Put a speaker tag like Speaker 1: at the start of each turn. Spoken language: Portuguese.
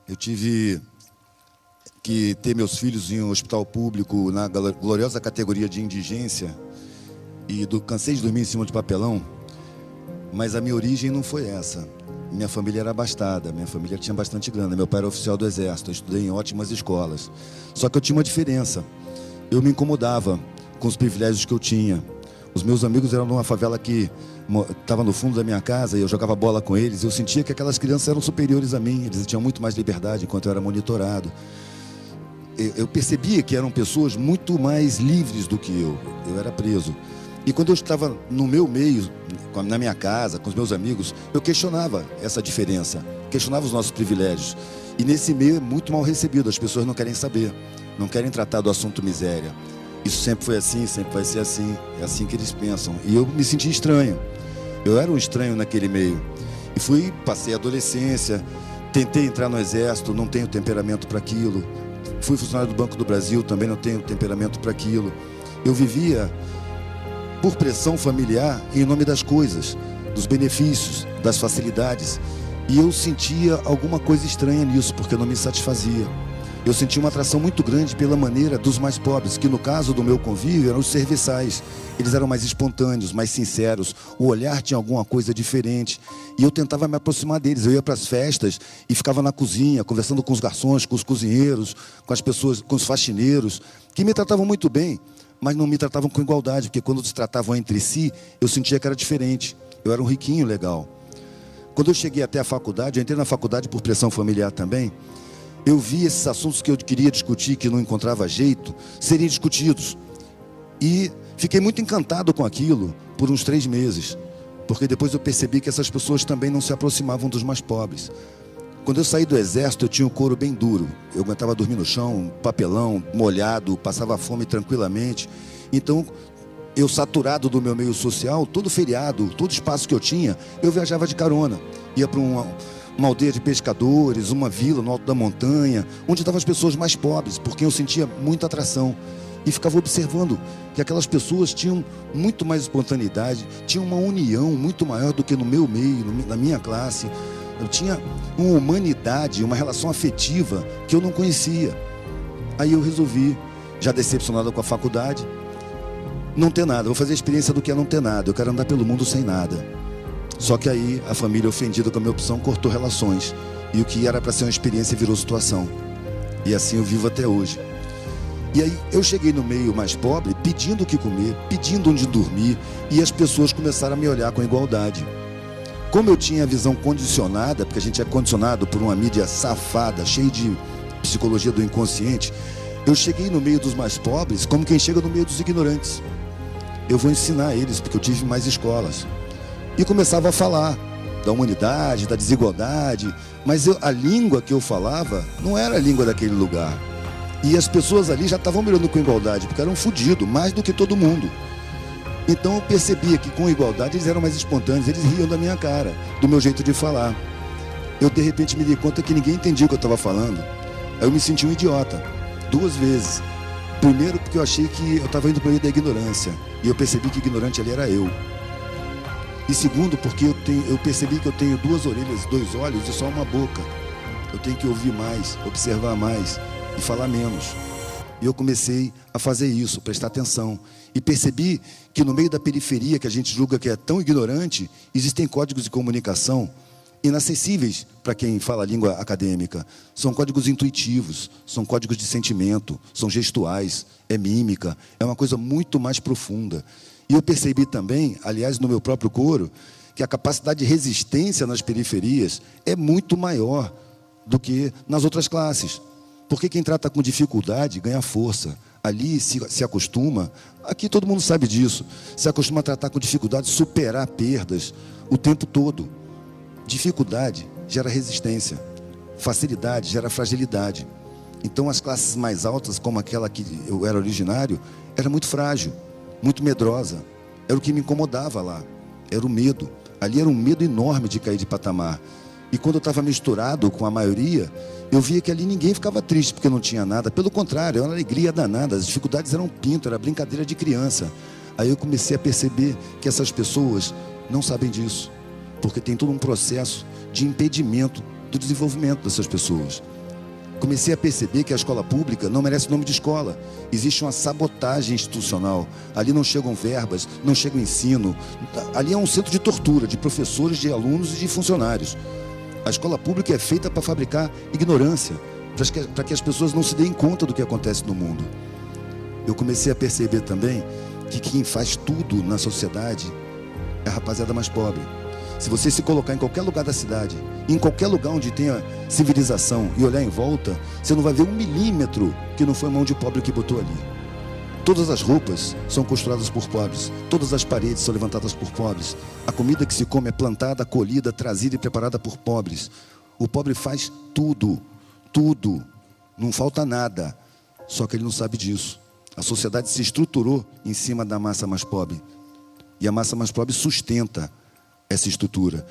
Speaker 1: Eu tive que ter meus filhos em um hospital público na gloriosa categoria de indigência e cansei de dormir em cima de papelão, mas a minha origem não foi essa. Minha família era abastada, minha família tinha bastante grana, meu pai era oficial do Exército, eu estudei em ótimas escolas. Só que eu tinha uma diferença, eu me incomodava com os privilégios que eu tinha. Os meus amigos eram numa favela que estava no fundo da minha casa e eu jogava bola com eles. Eu sentia que aquelas crianças eram superiores a mim, eles tinham muito mais liberdade enquanto eu era monitorado. Eu percebia que eram pessoas muito mais livres do que eu era preso. E quando eu estava no meu meio, na minha casa, com os meus amigos, eu questionava essa diferença, questionava os nossos privilégios. E nesse meio é muito mal recebido, as pessoas não querem saber, não querem tratar do assunto miséria. Isso sempre foi assim, sempre vai ser assim, é assim que eles pensam. E eu me senti estranho, eu era um estranho naquele meio. E passei a adolescência, tentei entrar no Exército, não tenho temperamento para aquilo. Fui funcionário do Banco do Brasil, também não tenho temperamento para aquilo. Eu vivia por pressão familiar em nome das coisas, dos benefícios, das facilidades. E eu sentia alguma coisa estranha nisso, porque não me satisfazia. Eu sentia uma atração muito grande pela maneira dos mais pobres, que no caso do meu convívio eram os serviçais. Eles eram mais espontâneos, mais sinceros, o olhar tinha alguma coisa diferente. E eu tentava me aproximar deles, eu ia para as festas e ficava na cozinha, conversando com os garçons, com os cozinheiros, com as pessoas, com os faxineiros, que me tratavam muito bem, mas não me tratavam com igualdade, porque quando se tratavam entre si, eu sentia que era diferente. Eu era um riquinho legal. Quando eu cheguei até a faculdade, eu entrei na faculdade por pressão familiar também, eu vi esses assuntos que eu queria discutir, que não encontrava jeito, serem discutidos. E fiquei muito encantado com aquilo por uns 3 meses, porque depois eu percebi que essas pessoas também não se aproximavam dos mais pobres. Quando eu saí do Exército, eu tinha o couro bem duro. Eu aguentava dormir no chão, papelão, molhado, passava fome tranquilamente. Então, eu saturado do meu meio social, todo feriado, todo espaço que eu tinha, eu viajava de carona. Ia para uma aldeia de pescadores, uma vila no alto da montanha, onde estavam as pessoas mais pobres, porque eu sentia muita atração. E ficava observando que aquelas pessoas tinham muito mais espontaneidade, tinham uma união muito maior do que no meu meio, na minha classe. Eu tinha uma humanidade, uma relação afetiva que eu não conhecia. Aí eu resolvi, já decepcionado com a faculdade, não ter nada. Vou fazer a experiência do que é não ter nada. Eu quero andar pelo mundo sem nada. Só que aí a família, ofendida com a minha opção, cortou relações. E o que era para ser uma experiência virou situação. E assim eu vivo até hoje. E aí eu cheguei no meio mais pobre, pedindo o que comer, pedindo onde dormir, e as pessoas começaram a me olhar com igualdade. Como eu tinha a visão condicionada, porque a gente é condicionado por uma mídia safada, cheia de psicologia do inconsciente, eu cheguei no meio dos mais pobres como quem chega no meio dos ignorantes. Eu vou ensinar eles, porque eu tive mais escolas. E começava a falar da humanidade, da desigualdade, mas a língua que eu falava não era a língua daquele lugar. E as pessoas ali já estavam me olhando com igualdade, porque eram fodidos, mais do que todo mundo. Então eu percebia que com igualdade eles eram mais espontâneos, eles riam da minha cara, do meu jeito de falar. Eu de repente me dei conta que ninguém entendia o que eu estava falando. Aí eu me senti um idiota, 2 vezes. Primeiro porque eu achei que eu estava indo para o meio da ignorância, e eu percebi que ignorante ali era eu. E segundo porque eu percebi que eu tenho 2 orelhas, 2 olhos e só uma boca. Eu tenho que ouvir mais, observar mais e falar menos. E eu comecei a fazer isso, prestar atenção. E percebi que no meio da periferia, que a gente julga que é tão ignorante, existem códigos de comunicação inacessíveis para quem fala a língua acadêmica. São códigos intuitivos, são códigos de sentimento, são gestuais, é mímica, é uma coisa muito mais profunda. E eu percebi também, aliás, no meu próprio coro, que a capacidade de resistência nas periferias é muito maior do que nas outras classes. Porque quem trata com dificuldade ganha força. Ali se acostuma, aqui todo mundo sabe disso, se acostuma a tratar com dificuldade, superar perdas o tempo todo. Dificuldade gera resistência, facilidade gera fragilidade. Então as classes mais altas, como aquela que eu era originário, era muito frágil, muito medrosa. Era o que me incomodava lá, era o medo. Ali era um medo enorme de cair de patamar. E quando eu estava misturado com a maioria, eu via que ali ninguém ficava triste porque não tinha nada. Pelo contrário, era uma alegria danada. As dificuldades eram pinto, era brincadeira de criança. Aí eu comecei a perceber que essas pessoas não sabem disso, porque tem todo um processo de impedimento do desenvolvimento dessas pessoas. comecei a perceber que a escola pública não merece nome de escola. Existe uma sabotagem institucional. Ali não chegam verbas, não chega o ensino. Ali é um centro de tortura de professores, de alunos e de funcionários. A escola pública é feita para fabricar ignorância, para que as pessoas não se deem conta do que acontece no mundo. Eu comecei a perceber também que quem faz tudo na sociedade é a rapaziada mais pobre. Se você se colocar em qualquer lugar da cidade, em qualquer lugar onde tenha civilização e olhar em volta, você não vai ver 1 milímetro que não foi mão de pobre que botou ali. Todas as roupas são costuradas por pobres, todas as paredes são levantadas por pobres. A comida que se come é plantada, colhida, trazida e preparada por pobres. O pobre faz tudo, tudo, não falta nada, só que ele não sabe disso. A sociedade se estruturou em cima da massa mais pobre, e a massa mais pobre sustenta essa estrutura.